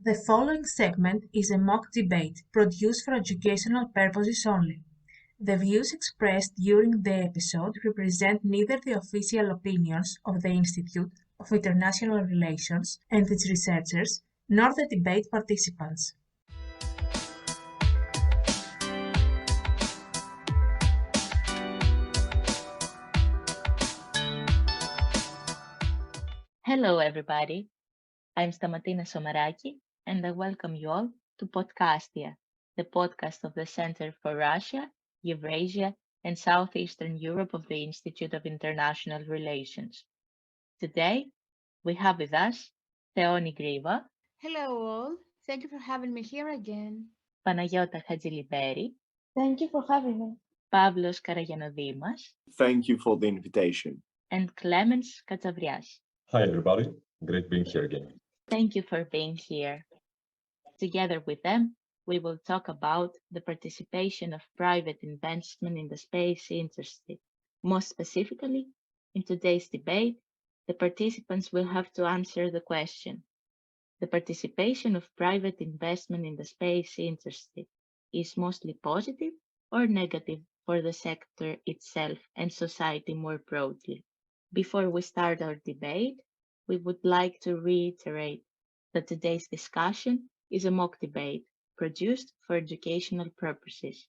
The following segment is a mock debate produced for educational purposes only. The views expressed during the episode represent neither the official opinions of the Institute of International Relations and its researchers, nor the debate participants. Hello, everybody. I'm Stamatina Somaraki, and I welcome you all to Podcast.IA, the podcast of the Center for Russia, Eurasia, and Southeastern Europe of the Institute of International Relations. Today, we have with us Theoni Griva, Hello all, thank you for having me here again. Panagiota Chatzilymperi, Thank you for having me. Pavlos Karagiannodimas, Thank you for the invitation. and Klimis Katsiavrias. Hi, everybody. Great being here again. Thank you for being here. Together with them, we will talk about the participation of private investment in the space industry. Most specifically, in today's debate, the participants will have to answer the question: the participation of private investment in the space industry is mostly positive or negative for the sector itself and society more broadly. Before we start our debate, we would like to reiterate that today's discussion is a mock debate produced for educational purposes.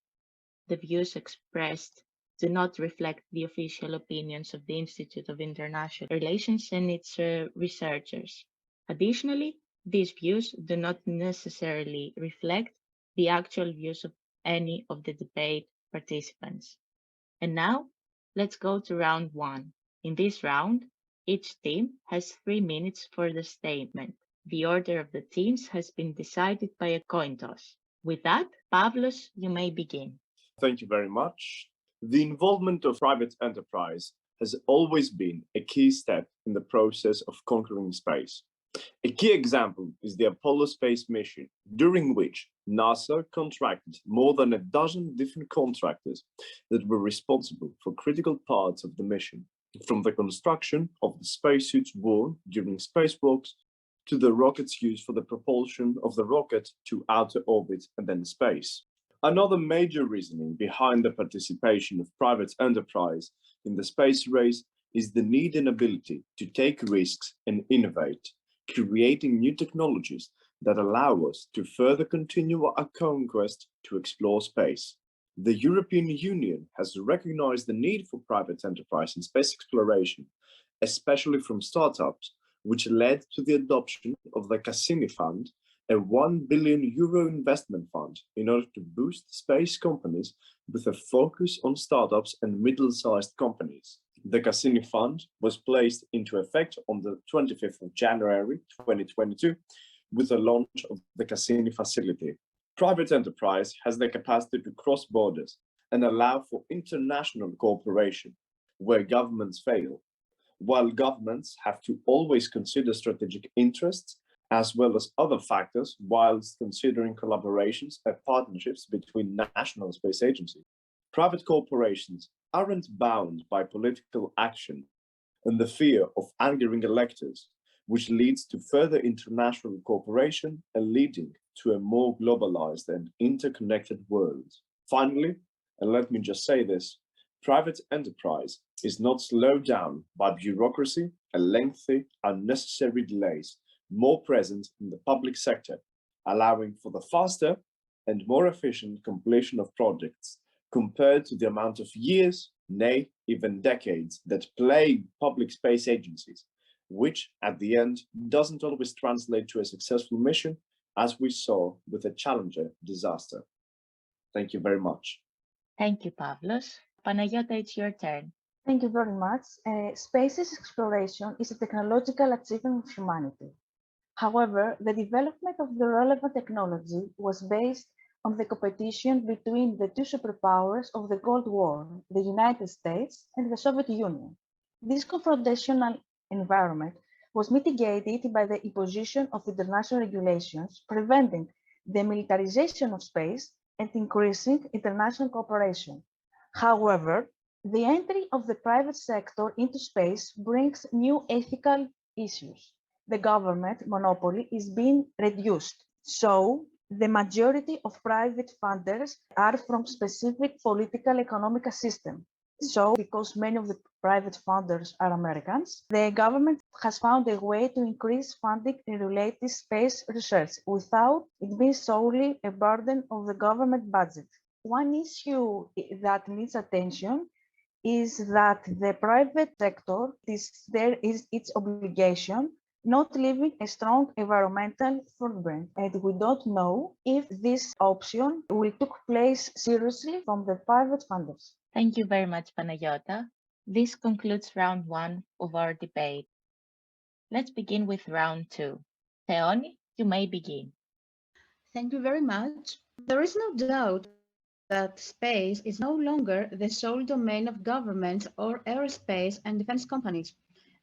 The views expressed do not reflect the official opinions of the Institute of International Relations and its researchers. Additionally, these views do not necessarily reflect the actual views of any of the debate participants. And now, let's go to round one. In this round, each team has 3 minutes for the statement. The order of the teams has been decided by a coin toss. With that, Pavlos, you may begin. Thank you very much. The involvement of private enterprise has always been a key step in the process of conquering space. A key example is the Apollo space mission, during which NASA contracted more than a dozen different contractors that were responsible for critical parts of the mission, from the construction of the spacesuits worn during spacewalks to the rockets used for the propulsion of the rocket to outer orbit and then space. Another major reasoning behind the participation of private enterprise in the space race is the need and ability to take risks and innovate, creating new technologies that allow us to further continue our conquest to explore space. The European Union has recognized the need for private enterprise in space exploration, especially from startups, which led to the adoption of the Cassini Fund, a €1 billion investment fund in order to boost space companies with a focus on startups and middle-sized companies. The Cassini Fund was placed into effect on the 25th of January 2022 with the launch of the Cassini facility. Private enterprise has the capacity to cross borders and allow for international cooperation where governments fail, while governments have to always consider strategic interests as well as other factors whilst considering collaborations and partnerships between national space agencies. Private corporations aren't bound by political action and the fear of angering electors, which leads to further international cooperation and leading to a more globalized and interconnected world. Finally, and let me just say this, private enterprise is not slowed down by bureaucracy and lengthy, unnecessary delays more present in the public sector, allowing for the faster and more efficient completion of projects compared to the amount of years, nay, even decades that plague public space agencies, which at the end doesn't always translate to a successful mission, as we saw with the Challenger disaster. Thank you very much. Thank you, Pavlos. Panagiota, it's your turn. Thank you very much. Space's exploration is a technological achievement of humanity. However, the development of the relevant technology was based on the competition between the two superpowers of the Cold War, the United States and the Soviet Union. This confrontational environment was mitigated by the imposition of international regulations, preventing the militarization of space and increasing international cooperation. However, the entry of the private sector into space brings new ethical issues. The government monopoly is being reduced. So, the majority of private funders are from specific political economic system. So, because many of the private funders are Americans, the government has found a way to increase funding in related space research without it being solely a burden of the government budget. One issue that needs attention is that the private sector there is its obligation not leaving a strong environmental footprint. And we don't know if this option will take place seriously from the private funders. Thank you very much, Panagiota. This concludes round 1 of our debate. Let's begin with round 2. Theoni, you may begin. Thank you very much. There is no doubt that space is no longer the sole domain of governments or aerospace and defense companies.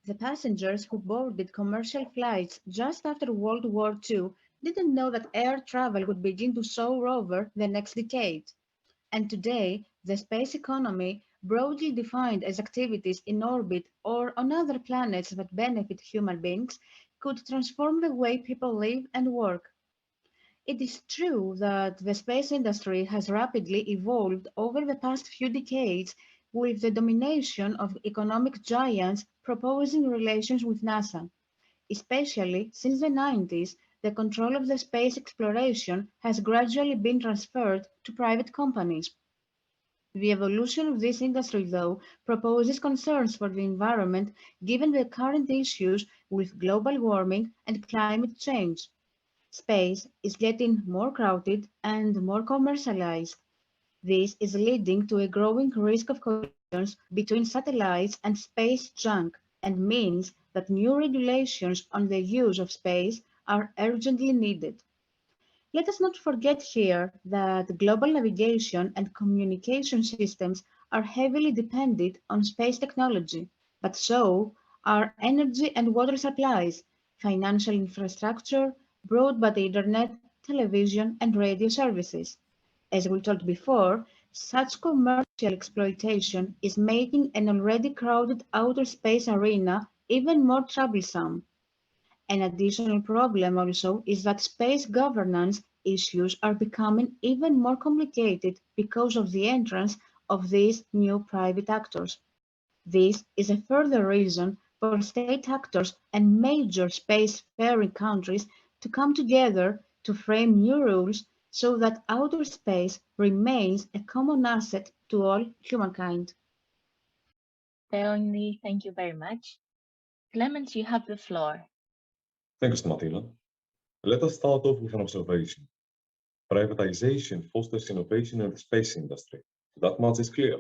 The passengers who boarded commercial flights just after World War II didn't know that air travel would begin to soar over the next decade. And today, the space economy, broadly defined as activities in orbit or on other planets that benefit human beings, could transform the way people live and work. It is true that the space industry has rapidly evolved over the past few decades, with the domination of economic giants proposing relations with NASA. Especially since the 90s, the control of the space exploration has gradually been transferred to private companies. The evolution of this industry, though, proposes concerns for the environment given the current issues with global warming and climate change. Space is getting more crowded and more commercialized. This is leading to a growing risk of collisions between satellites and space junk and means that new regulations on the use of space are urgently needed. Let us not forget here that global navigation and communication systems are heavily dependent on space technology, but so are energy and water supplies, financial infrastructure, broadband internet, television, and radio services. As we told before, such commercial exploitation is making an already crowded outer space arena even more troublesome. An additional problem also is that space governance issues are becoming even more complicated because of the entrance of these new private actors. This is a further reason for state actors and major space-faring countries to come together to frame new rules so that outer space remains a common asset to all humankind. Theoni, thank you very much. Clemens, you have the floor. Thank you, Stamatina. Let us start off with an observation. Privatization fosters innovation in the space industry. That much is clear.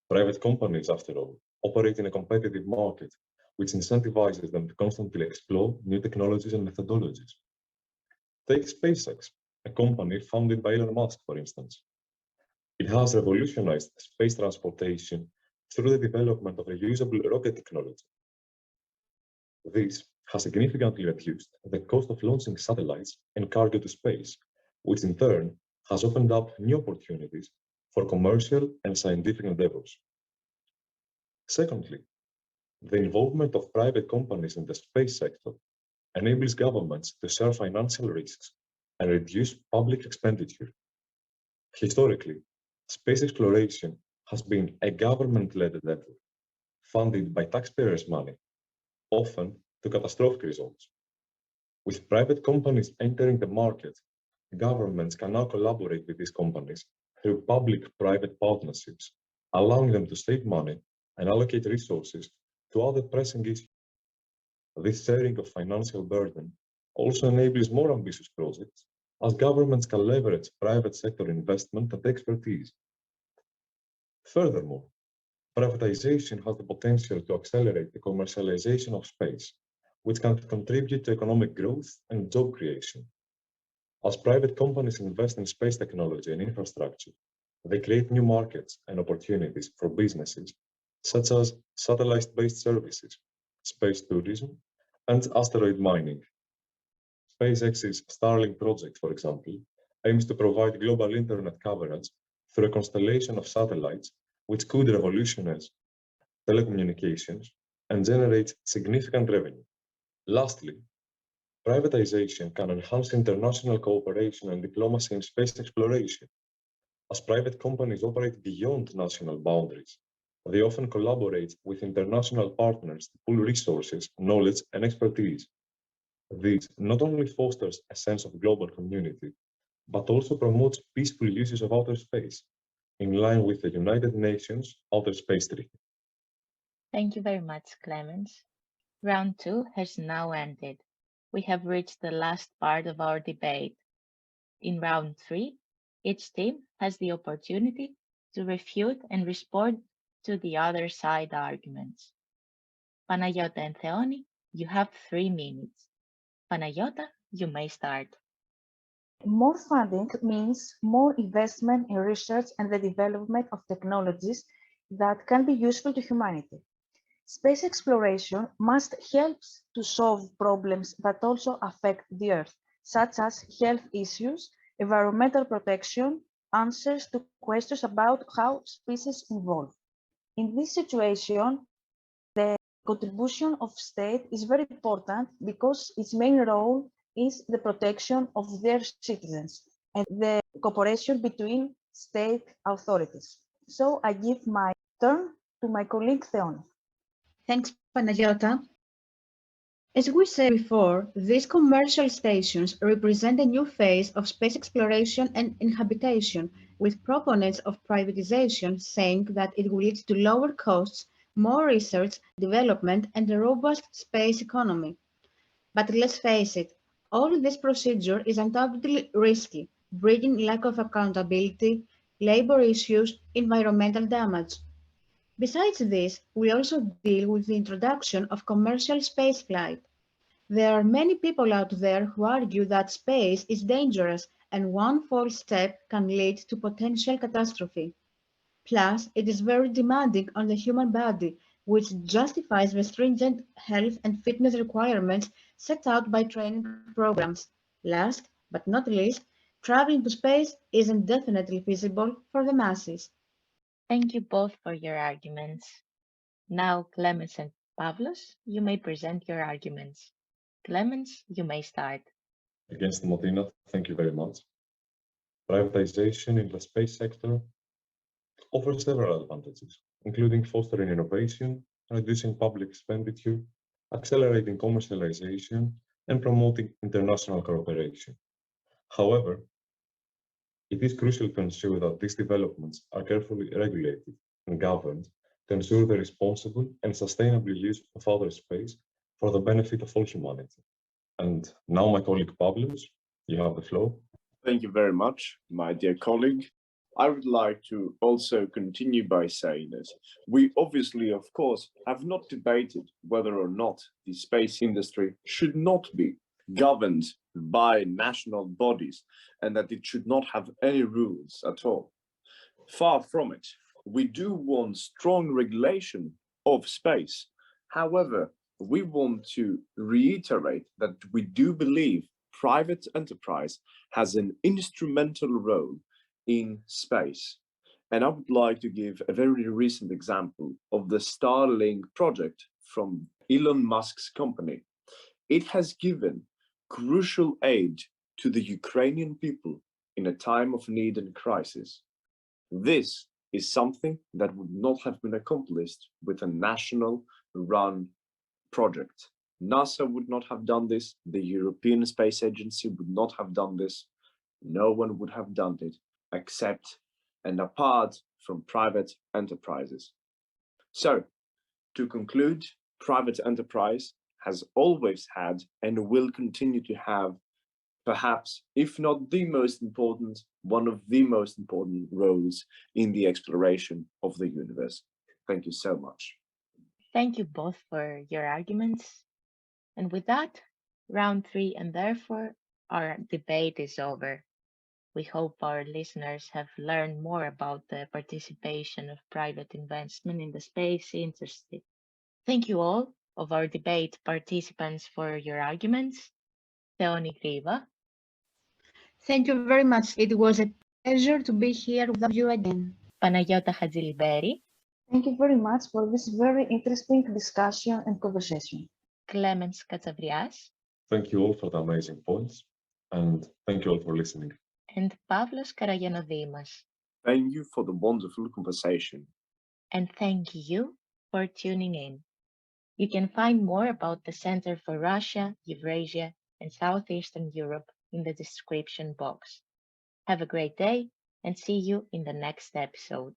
Private companies, after all, operate in a competitive market, which incentivizes them to constantly explore new technologies and methodologies. Take SpaceX, a company founded by Elon Musk, for instance. It has revolutionized space transportation through the development of reusable rocket technology. This has significantly reduced the cost of launching satellites and cargo to space, which in turn has opened up new opportunities for commercial and scientific endeavors. Secondly, the involvement of private companies in the space sector enables governments to share financial risks and reduce public expenditure. Historically, space exploration has been a government-led endeavor, funded by taxpayers' money, often to catastrophic results. With private companies entering the market, governments can now collaborate with these companies through public-private partnerships, allowing them to save money and allocate resources to other pressing issues. This sharing of financial burden also enables more ambitious projects, as governments can leverage private sector investment and expertise. Furthermore, privatization has the potential to accelerate the commercialization of space, which can contribute to economic growth and job creation. As private companies invest in space technology and infrastructure, they create new markets and opportunities for businesses, such as satellite-based services, space tourism, and asteroid mining. SpaceX's Starlink project, for example, aims to provide global internet coverage through a constellation of satellites which could revolutionize telecommunications and generate significant revenue. Lastly, Privatization can enhance international cooperation and diplomacy in space exploration. As private companies operate beyond national boundaries, they often collaborate with international partners to pool resources, knowledge, and expertise. This not only fosters a sense of global community, but also promotes peaceful uses of outer space, in line with the United Nations Outer Space Treaty. Thank you very much, Clemens. Round 2 has now ended. We have reached the last part of our debate. In round 3, each team has the opportunity to refute and respond to the other side arguments. Panagiota and Theoni, you have 3 minutes. Panagiota, you may start. More funding means more investment in research and the development of technologies that can be useful to humanity. Space exploration must help to solve problems that also affect the Earth, such as health issues, environmental protection, answers to questions about how species evolve. In this situation, the contribution of state is very important because its main role is the protection of their citizens and the cooperation between state authorities. So I give my turn to my colleague Theoni. Thanks, Panagiota. As we said before, these commercial stations represent a new phase of space exploration and inhabitation, with proponents of privatization saying that it will lead to lower costs, more research, development, and a robust space economy. But let's face it, all this procedure is undoubtedly risky, bringing lack of accountability, labor issues, environmental damage. Besides this, we also deal with the introduction of commercial spaceflight. There are many people out there who argue that space is dangerous and one false step can lead to potential catastrophe. Plus, it is very demanding on the human body, which justifies the stringent health and fitness requirements set out by training programs. Last but not least, traveling to space isn't definitely feasible for the masses. Thank you both for your arguments. Now, Clemens and Pavlos, you may present your arguments. Clemens, you may start. Against Stamatina, thank you very much. Privatization in the space sector offers several advantages, including fostering innovation, reducing public expenditure, accelerating commercialization, and promoting international cooperation. However, it is crucial to ensure that these developments are carefully regulated and governed to ensure the responsible and sustainable use of outer space for the benefit of all humanity. And now my colleague Pavlos, you have the floor. Thank you very much, my dear colleague. I would like to also continue by saying that we obviously, of course, have not debated whether or not the space industry should not be governed by national bodies and that it should not have any rules at all. Far from it. We do want strong regulation of space. However, we want to reiterate that we do believe private enterprise has an instrumental role in space. And I would like to give a very recent example of the Starlink project from Elon Musk's company. It has given crucial aid to the Ukrainian people in a time of need and crisis. This is something that would not have been accomplished with a national-run project. NASA would not have done this, the European Space Agency would not have done this, no one would have done it except and apart from private enterprises. So, to conclude, private enterprise has always had and will continue to have perhaps, if not the most important, one of the most important roles in the exploration of the universe. Thank you so much. Thank you both for your arguments. And with that, round 3 and therefore our debate is over. We hope our listeners have learned more about the participation of private investment in the space industry. Thank you all of our debate participants for your arguments. Theoni, Griva. Thank you very much. It was a pleasure to be here with you again. Panagiota Chatzilymperi. Thank you very much for this very interesting discussion and conversation. Clemens Katsiavrias. Thank you all for the amazing points, and thank you all for listening. And Pavlos Karagiannodimas. Thank you for the wonderful conversation. And thank you for tuning in. You can find more about the Center for Russia, Eurasia, and Southeastern Europe in the description box. Have a great day and see you in the next episode.